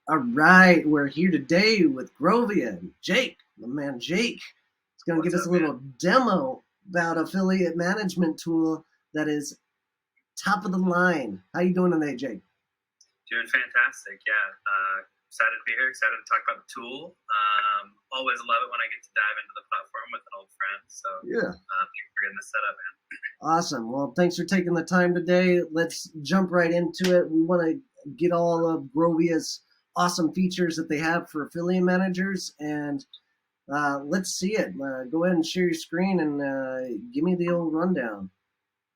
All right, we're here today with Grovia and Jake. My man Jake is going to What's give us up, a man? little demo about affiliate management tool that is top of the line. How you doing today, Jake? Doing fantastic. Yeah. Excited to be here. Excited to talk about the tool. Always love it when I get to dive into the platform with an old friend. So Yeah. thanks for getting this set up, man. Awesome. Well, thanks for taking the time today. Let's jump right into it. We want to get all of Grovia's awesome features that they have for affiliate managers, and let's see it. Go ahead and share your screen and give me the old rundown.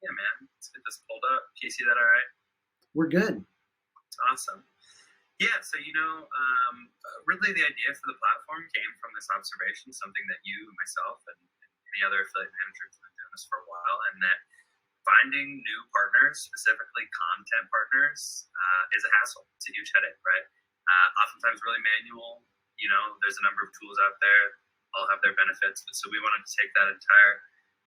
Yeah, man. Let's get this pulled up. Can you see that all right? We're good. Awesome. Yeah, so really the idea for the platform came from this observation, something that you, myself, and any other affiliate managers have been doing this for a while, and that finding new partners, specifically content partners, is a hassle. It's a huge headache, right? Oftentimes really manual. There's a number of tools out there, all have their benefits, but so we wanted to take that entire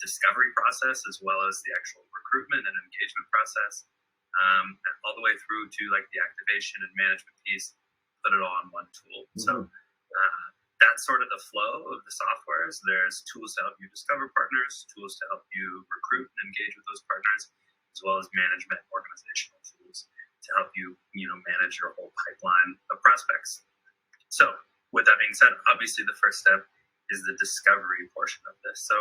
discovery process as well as the actual recruitment and engagement process, all the way through to like the activation and management piece, put it all on one tool. Mm-hmm. So that's sort of the flow of the software. So there's tools to help you discover partners, tools to help you recruit and engage with those partners, as well as management organizational tools to help you, manage your whole pipeline of prospects. So with that being said, obviously the first step is the discovery portion of this. So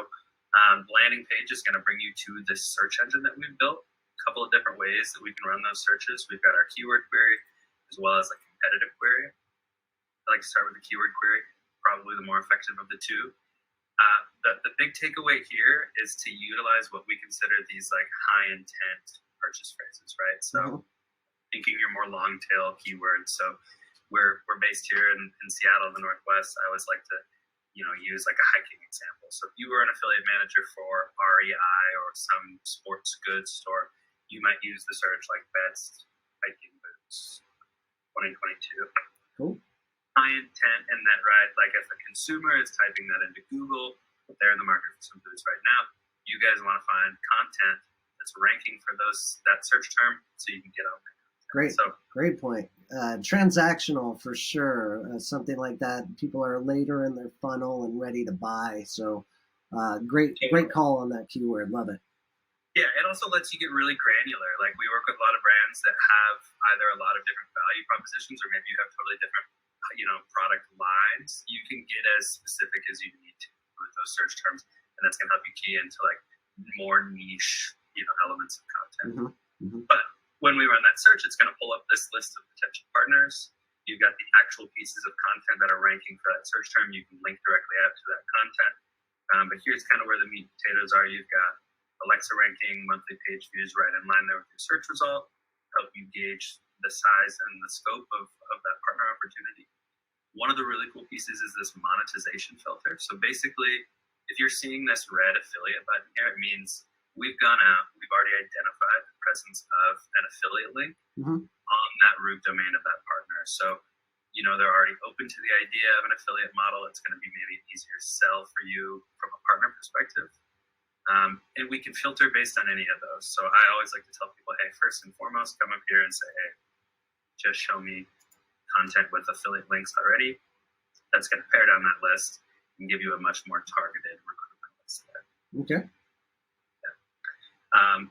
the landing page is going to bring you to this search engine that we've built. A couple of different ways that we can run those searches. We've got our keyword query as well as a competitive query. I like to start with the keyword query, probably the more effective of the two. The big takeaway here is to utilize what we consider these like high intent purchase phrases, right? So thinking your more long tail keywords. So we're based here in Seattle, the Northwest. I always like to use like a hiking example. So if you were an affiliate manager for REI or some sports goods store, you might use the search like best hiking boots 2022. Cool. High intent in that, right? Like if a consumer is typing that into Google, they're in the market for some boots right now. You guys want to find content that's ranking for that search term so you can get on there. Great point. Transactional for sure. Something like that. People are later in their funnel and ready to buy. So great call on that keyword. Love it. Yeah, it also lets you get really granular. Like we work with a lot of brands that have either a lot of different value propositions or maybe you have totally different, product lines. You can get as specific as you need to with those search terms, and that's going to help you key into like more niche, elements of content. But when we run that search, it's going to pull up this list of potential partners. You've got the actual pieces of content that are ranking for that search term. You can link directly out to that content. But here's kind of where the meat and potatoes are. You've got Alexa ranking, monthly page views right in line there with your search result, help you gauge the size and the scope of that partner opportunity. One of the really cool pieces is this monetization filter. So basically, if you're seeing this red affiliate button here, it means we've gone out, we've already identified the presence of an affiliate link on that root domain of that partner. So, they're already open to the idea of an affiliate model. It's going to be maybe an easier sell for you from a partner perspective. And we can filter based on any of those. So I always like to tell people, hey, first and foremost, come up here and say, hey, just show me content with affiliate links already. That's going to pare down that list and give you a much more targeted recruitment list there. Okay. Yeah.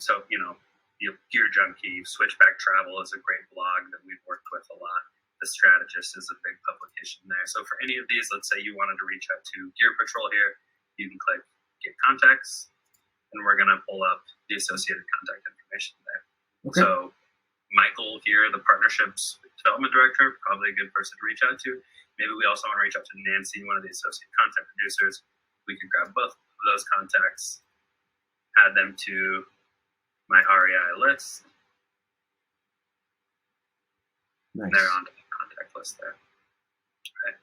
So, Gear Junkie, Switchback Travel is a great blog that we've worked with a lot. The Strategist is a big publication there. So for any of these, let's say you wanted to reach out to Gear Patrol here, you can click Get Contacts, and we're going to pull up the associated contact information there. Okay. So Michael here, the Partnerships Development Director, probably a good person to reach out to. Maybe we also want to reach out to Nancy, one of the associate content producers. We could grab both of those contacts, add them to my REI list. Nice. They're on the contact list there. Okay.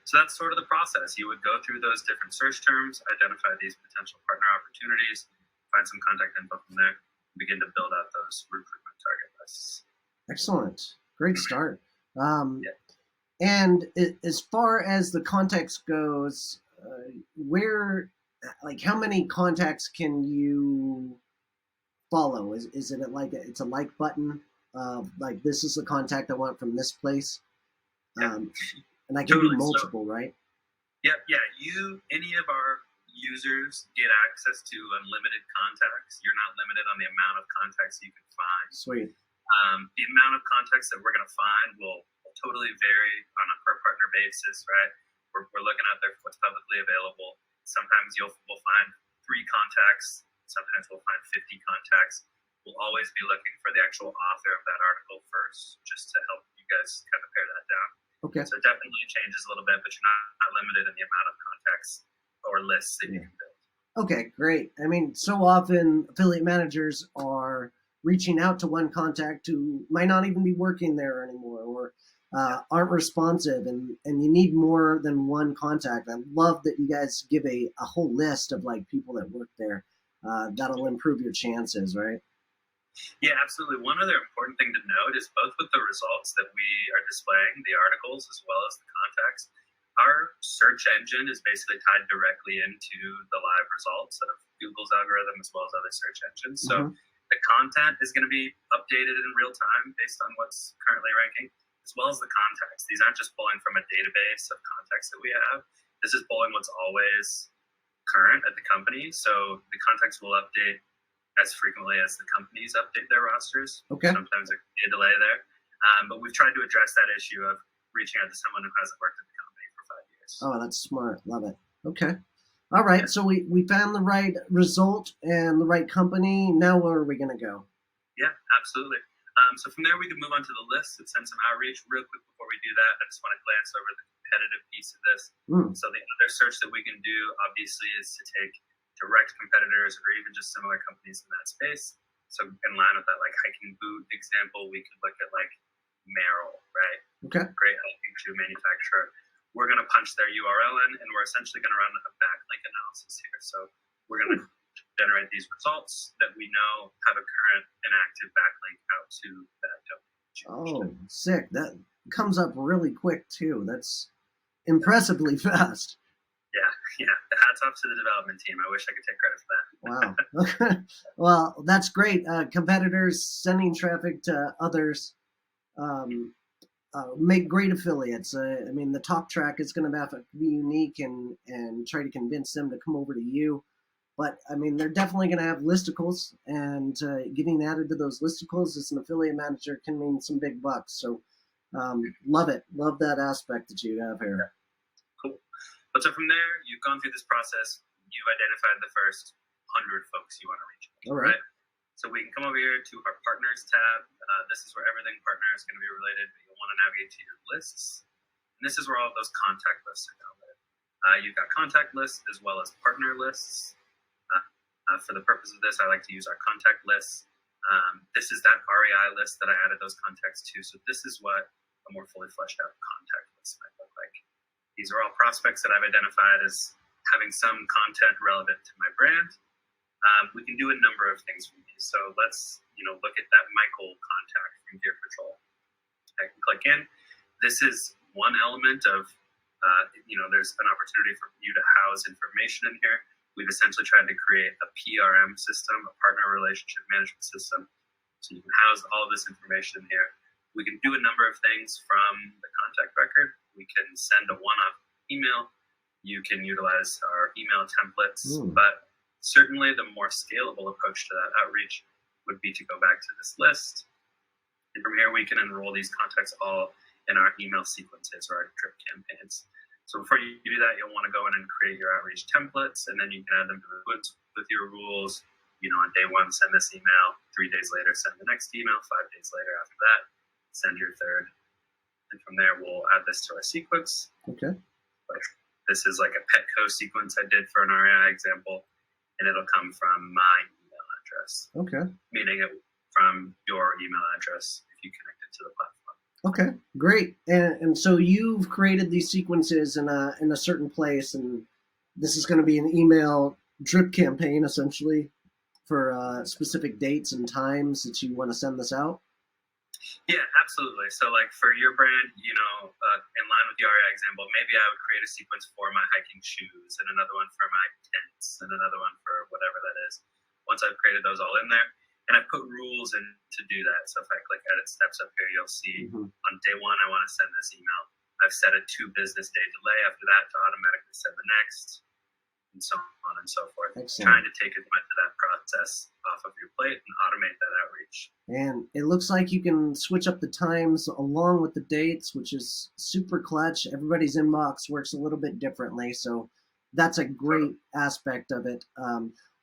So that's sort of the process. You would go through those different search terms, identify these potential partner opportunities, find some contact info from there, and begin to build out those recruitment target lists. Excellent. Great start. Yeah. And as far as the context goes, how many contacts can you follow? Is it it's a like button? Like this is the contact I want from this place? Yeah. And that can be Totally. multiple, right? Yeah. Any of our users get access to unlimited contacts. You're not limited on the amount of contacts you can find. Sweet. The amount of contacts that we're going to find will totally vary on a per partner basis, right? We're looking out there for what's publicly available. Sometimes we'll find 3 contacts. Sometimes we'll find 50 contacts. We'll always be looking for the actual author of that article first, just to help you guys kind of pare that down. Okay. So it definitely changes a little bit, but you're not limited in the amount of contacts or lists that you can build. Okay, great. I mean, so often affiliate managers are reaching out to one contact who might not even be working there anymore, or aren't responsive, and you need more than one contact. I love that you guys give a whole list of like people that work there. That'll improve your chances, right? Yeah, absolutely. One other important thing to note is both with the results that we are displaying, the articles as well as the contacts, our search engine is basically tied directly into the live results of Google's algorithm as well as other search engines. So the content is going to be updated in real time based on what's currently ranking, as well as the contacts. These aren't just pulling from a database of contacts that we have. This is pulling what's always current at the company. So the contacts will update as frequently as the companies update their rosters. Okay. Sometimes there can be a delay there. But we've tried to address that issue of reaching out to someone who hasn't worked at the company for 5 years. Oh, that's smart. Love it. Okay. All right. Yeah. So we found the right result and the right company. Now where are we going to go? Yeah, absolutely. So from there, we can move on to the list and send some outreach. Real quick before we do that, I just want to glance over the competitive piece of this. So the other search that we can do, obviously, is to take direct competitors or even just similar companies in that space. So in line with that, like hiking boot example, we could look at like Merrell, right? Okay. Great hiking shoe manufacturer. We're going to punch their URL in, and we're essentially going to run a backlink analysis here. So we're going to generate these results that we know have a current and active backlink out to that domain. Oh, sick. That comes up really quick too. That's impressively fast. Yeah. Hats off to the development team. I wish I could take credit for that. Wow. Okay. Well, that's great. Competitors sending traffic to others make great affiliates. I mean, the talk track is going to have to be unique and try to convince them to come over to you. But I mean, they're definitely going to have listicles, and getting added to those listicles as an affiliate manager can mean some big bucks. So love it. Love that aspect that you have here. Cool. But so from there, you've gone through this process. You've identified the first 100 folks you want to reach. All right. So we can come over here to our partners tab. This is where everything partner is going to be related, but you'll want to navigate to your lists. And this is where all of those contact lists are downloaded. You've got contact lists as well as partner lists. For the purpose of this, I like to use our contact lists. This is that REI list that I added those contacts to. So this is what a more fully fleshed out contact list might look like. These are all prospects that I've identified as having some content relevant to my brand. We can do a number of things from these. So let's look at that Michael contact from Gear Patrol. I can click in. This is one element of, there's an opportunity for you to house information in here. We've essentially tried to create a PRM system, a partner relationship management system. So you can house all of this information in here. We can do a number of things from the contact record. We can send a one-off email. You can utilize our email templates, but certainly the more scalable approach to that outreach would be to go back to this list. And from here, we can enroll these contacts all in our email sequences or our drip campaigns. So before you do that, you'll want to go in and create your outreach templates, and then you can add them to the goods with your rules. On day 1, send this email. 3 days later, send the next email. 5 days later after that, send your third. And from there, we'll add this to our sequence. Okay. This is like a Petco sequence I did for an REI example, and it'll come from my email address. Okay. Meaning it from your email address if you connect it to the platform. Okay, great. And so you've created these sequences in a certain place, and this is going to be an email drip campaign essentially for specific dates and times that you want to send this out. Yeah, absolutely. So like for your brand, in line with the REI example, maybe I would create a sequence for my hiking shoes and another one for my tents and another one for whatever that is. Once I've created those all in there, and I put rules in to do that. So if I click edit steps up here, you'll see on day 1, I want to send this email. I've set a 2 business day delay after that to automatically send the next, and so on and so forth. Excellent. Trying to take as much of that process off of your plate and automate that outreach. And it looks like you can switch up the times along with the dates, which is super clutch. Everybody's inbox works a little bit differently, so that's a great aspect of it.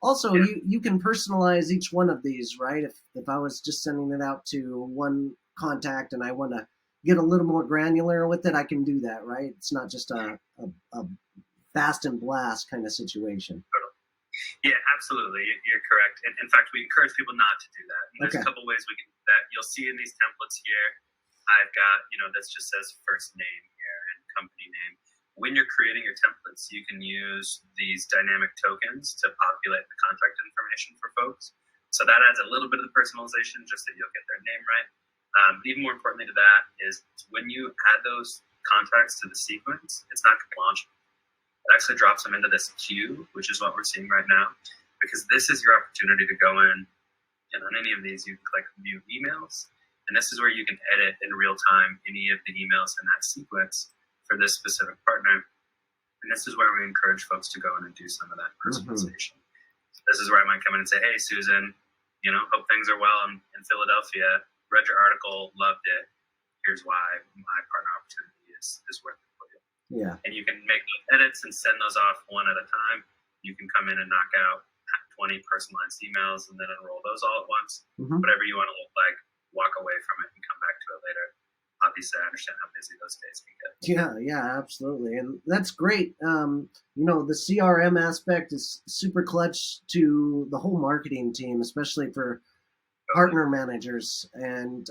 Also, you can personalize each one of these, right? If I was just sending it out to one contact and I want to get a little more granular with it, I can do that, right? It's not just a fast and blast kind of situation. Yeah, absolutely. You're correct. And in fact, we encourage people not to do that. And there's a couple ways we can do that. You'll see in these templates here, I've got, this just says first name here and company name. When you're creating your templates, you can use these dynamic tokens to populate the contact information for folks. So that adds a little bit of the personalization just that you'll get their name right. But even more importantly to that is when you add those contacts to the sequence, it's not going to launch. It actually drops them into this queue, which is what we're seeing right now, because this is your opportunity to go in, and on any of these, you can click view emails, and this is where you can edit in real time any of the emails in that sequence for this specific partner. And this is where we encourage folks to go in and do some of that personalization. This is where I might come in and say, hey, Susan, hope things are well in Philadelphia. Read your article, loved it. Here's why my partner opportunity is worth it for you. Yeah. And you can make those edits and send those off one at a time. You can come in and knock out 20 personalized emails and then enroll those all at once. Whatever you want to look like, walk away from it and come back to it later. Obviously, I understand how busy those days can get. Yeah, absolutely. And that's great. The CRM aspect is super clutch to the whole marketing team, especially for partner managers. And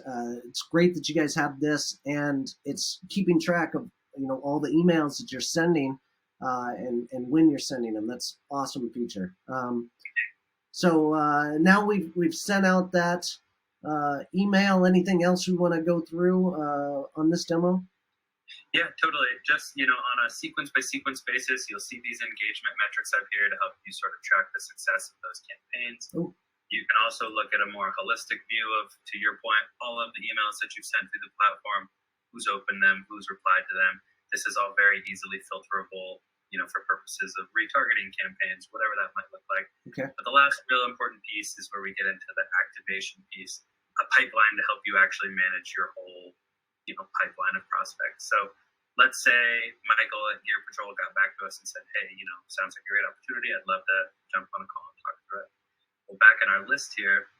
it's great that you guys have this, and it's keeping track of, all the emails that you're sending and when you're sending them. That's awesome feature. So now we've sent out that email. Anything else we want to go through on this demo? Yeah, totally. Just, on a sequence by sequence basis, you'll see these engagement metrics up here to help you sort of track the success of those campaigns. Oh. You can also look at a more holistic view of, to your point, all of the emails that you've sent through the platform, who's opened them, who's replied to them. This is all very easily filterable, for purposes of retargeting campaigns, whatever that might look like. Okay. But the last real important piece is where we get into the activation piece, a pipeline to help you actually manage your whole, pipeline of prospects. So let's say Michael at Gear Patrol got back to us and said, hey, sounds like a great opportunity. I'd love to jump on a call and talk through it. Well, back in our list here,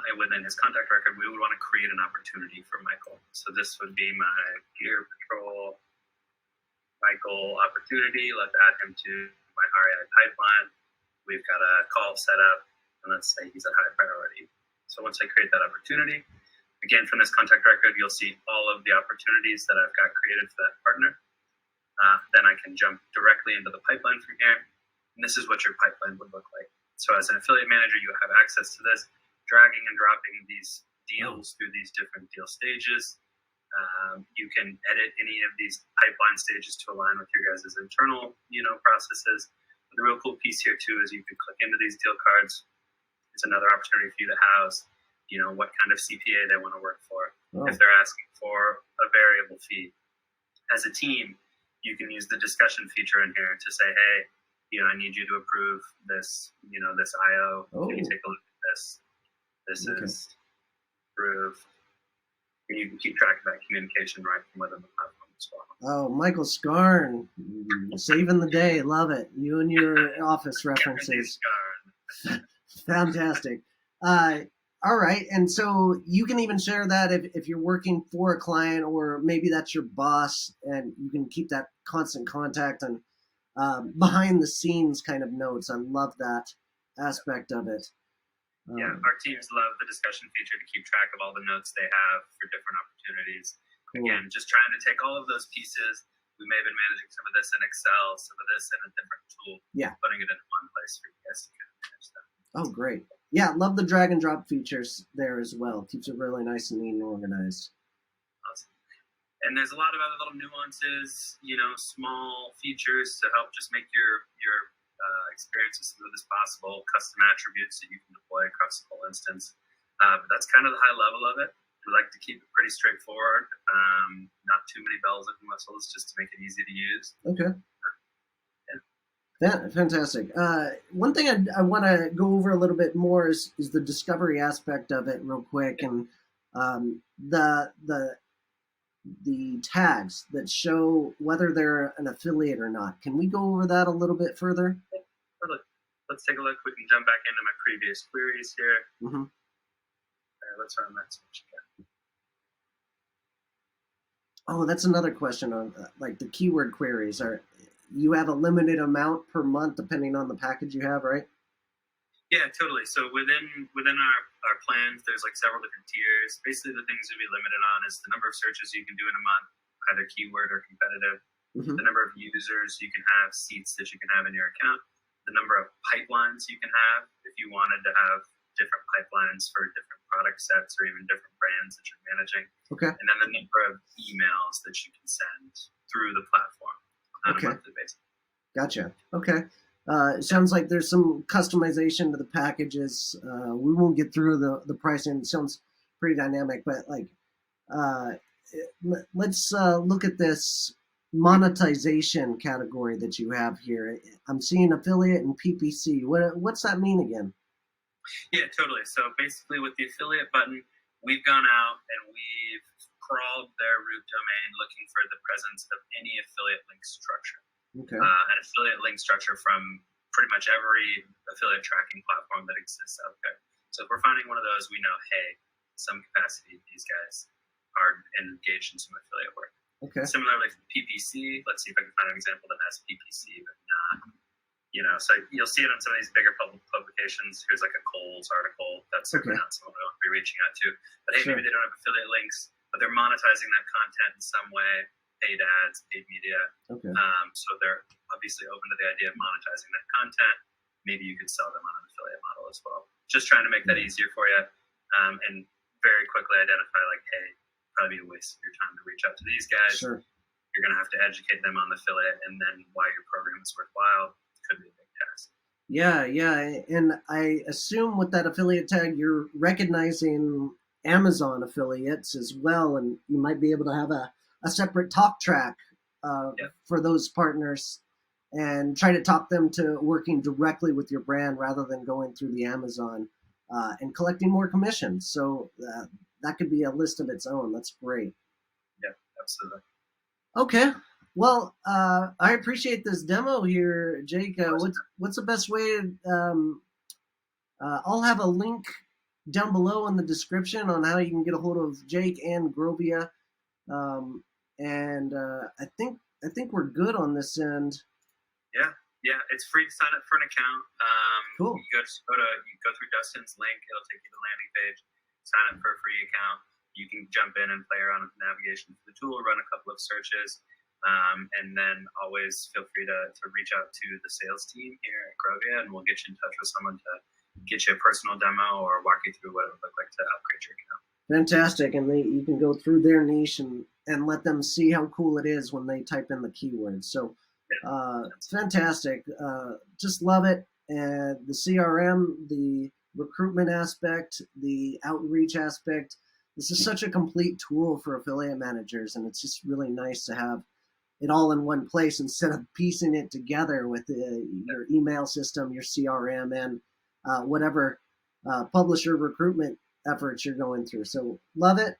and within his contact record, we would want to create an opportunity for Michael. So this would be my Gear Patrol Michael opportunity. Let's add him to my REI pipeline. We've got a call set up, and let's say he's a high priority. So once I create that opportunity, again, from this contact record, you'll see all of the opportunities that I've got created for that partner. Then I can jump directly into the pipeline from here. And this is what your pipeline would look like. So as an affiliate manager, you have access to this, dragging and dropping these deals through these different deal stages. You can edit any of these pipeline stages to align with your guys' internal, processes. But the real cool piece here too is you can click into these deal cards. It's another opportunity for you to house, what kind of CPA they want to work for. If they're asking for a variable fee. As a team, you can use the discussion feature in here to say, hey, I need you to approve this, this IO. Can you take a look at this? This is approved. And you can keep track of that communication right from within the platform as well. Oh, Michael Scarn, saving the day. Love it. You and your office references. Fantastic. All right. And so you can even share that if you're working for a client, or maybe that's your boss, and you can keep that constant contact and behind the scenes kind of notes. I love that aspect of it. Yeah, our teams love the discussion feature to keep track of all the notes they have for different opportunities. Cool. Again, just trying to take all of those pieces. We may have been managing some of this in Excel, some of this in a different tool. Yeah. Putting it in one place for you guys to kind of manage that. Oh, great. Yeah, love the drag and drop features there as well. Keeps it really nice and neat and organized. Awesome. And there's a lot of other little nuances, small features to help just make your experience as smooth as possible, custom attributes that you can deploy across the whole instance. But that's kind of the high level of it. we like to keep it pretty straightforward, not too many bells and whistles, just to make it easy to use. Okay. Yeah. Fantastic. One thing I want to go over a little bit more is the discovery aspect of it, real quick, and the tags that show whether they're an affiliate or not. Can we go over that a little bit further? Let's take a look. We can jump back into my previous queries here. Mm-hmm. Let's run that switch again. Oh, that's another question on like the keyword queries. Are you have a limited amount per month depending on the package you have, right? Yeah, totally. So within our plans, there's like several different tiers. Basically, the things you'll be limited on is the number of searches you can do in a month, either keyword or competitive, Mm-hmm. the number of users you can have, seats that you can have in your account, the number of pipelines you can have if you wanted to have different pipelines for different product sets or even different brands that you're managing. Okay. And then the number of emails that you can send through the platform on a monthly basis. Gotcha. Okay. It sounds like there's some customization to the packages. We won't get through the pricing. It sounds pretty dynamic, but like, let's look at this monetization category that you have here. I'm seeing affiliate and PPC. What's that mean again? Yeah, totally. So basically, with the affiliate button, we've gone out and we've crawled their root domain looking for the presence of any affiliate link structure. Okay. An affiliate link structure from pretty much every affiliate tracking platform that exists out there. So if we're finding one of those, we know, hey, some capacity these guys are engaged in some affiliate work. Okay. Similarly, for PPC, let's see if I can find an example that has PPC, but not. So you'll see it on some of these bigger publications. Here's like a Kohl's article. That's certainly not someone we'll be reaching out to. But hey, maybe they don't have affiliate links, but they're monetizing that content in some way, paid ads, paid media. Okay. So they're obviously open to the idea of monetizing that content. Maybe you could sell them on an affiliate model as well. Just trying to make that easier for you, and very quickly identify like, hey, probably be a waste of your time to reach out to these guys. Sure. You're going to have to educate them on the affiliate, and then why your program is worthwhile could be a big task. Yeah, and I assume with that affiliate tag, you're recognizing Amazon affiliates as well, and you might be able to have a separate talk track for those partners and try to talk them to working directly with your brand rather than going through the Amazon and collecting more commissions. So that could be a list of its own. That's great. Yeah, absolutely. Okay. Well, I appreciate this demo here, Jake. What's the best way? I'll have a link down below in the description on how you can get a hold of Jake and Grovia. And I think we're good on this end. Yeah, it's free to sign up for an account. Cool. You go through Dustin's link. It'll take you to the landing page. Sign up for a free account. You can jump in and play around with the navigation for the tool, run a couple of searches, and then always feel free to reach out to the sales team here at Grovia, and we'll get you in touch with someone to get you a personal demo or walk you through what it would look like to upgrade your account. Fantastic, and you can go through their niche and let them see how cool it is when they type in the keywords. So fantastic. Just love it. And the CRM, the recruitment aspect, the outreach aspect. This is such a complete tool for affiliate managers, and it's just really nice to have it all in one place instead of piecing it together with your email system, your CRM, and whatever publisher recruitment efforts you're going through. So love it.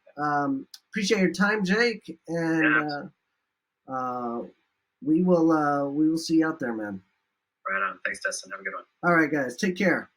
Appreciate your time, Jake, and we will see you out there, man. Right on. Thanks, Dustin. Have a good one. All right, guys. Take care.